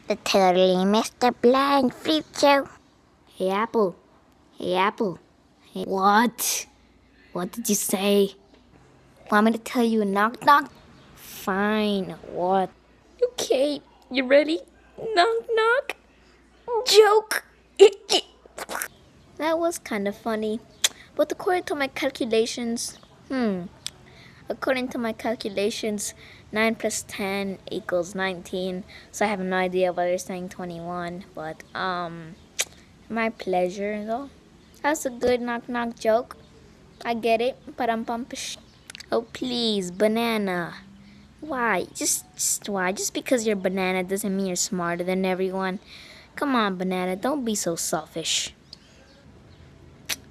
The Totally Mr. Blind Fruit Show. Hey, Apple. Hey, Apple. Hey. What? What did you say? Want me to tell you a knock knock? Fine. What? Okay, you ready? Knock knock. Joke. That was kind of funny. But according to my calculations, according to my calculations, 9 plus 10 equals 19. So I have no idea why they're saying 21. But, my pleasure, though. That's a good knock knock joke. I get it, but I'm bumpish. Oh, please, banana. Why? Just why? Just because you're a banana doesn't mean you're smarter than everyone. Come on, banana, don't be so selfish.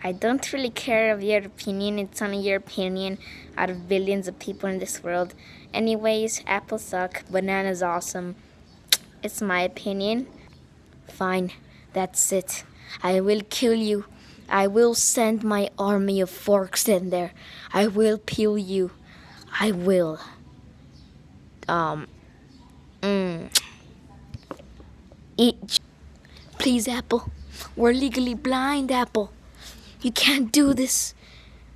I don't really care of your opinion. It's only your opinion out of billions of people in this world. Anyways, apples suck. Banana's awesome. It's my opinion. Fine, that's it. I will kill you. I will send my army of forks in there. I will peel you. I will. Eat. Please, Apple. We're legally blind, Apple. You can't do this.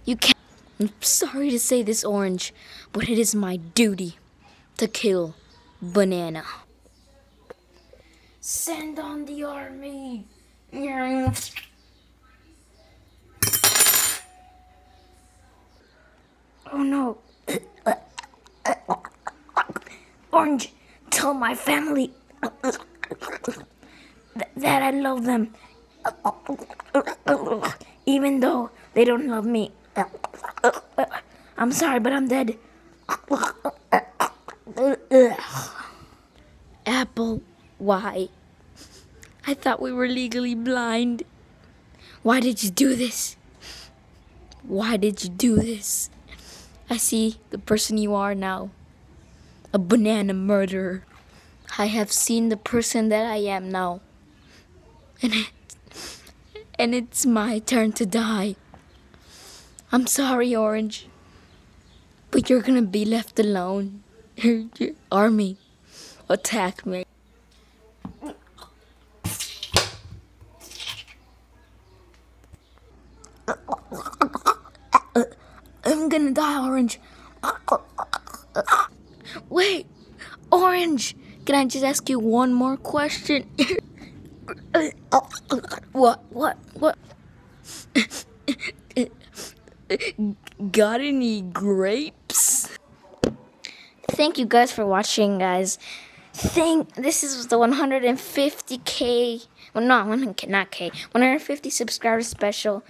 You can't. I'm sorry to say this, Orange, but it is my duty to kill Banana. Send on the army. Oh no. Orange, tell my family that I love them. Even though they don't love me. I'm sorry, but I'm dead. Apple, why? I thought we were legally blind. Why did you do this? Why did you do this? I see the person you are now. A banana murderer. I have seen the person that I am now. And it's my turn to die. I'm sorry, Orange. But you're gonna be left alone. Your army attacked me. I'm gonna die, Orange. Wait, Orange, can I just ask you one more question? What? Got any grapes? Thank you guys for watching, guys. This is the 150K. Well, no, not K. 150 subscriber special.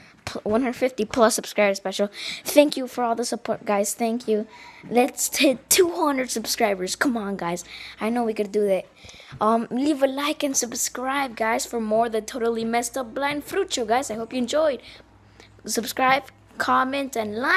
150 plus subscriber special. Thank you for all the support, guys. Thank you. Let's hit 200 subscribers. Come on, guys. I know we could do that. Leave a like and subscribe, guys, for more The Totally Messed Up Blind Fruit Show, guys. I hope you enjoyed. Subscribe, comment, and like.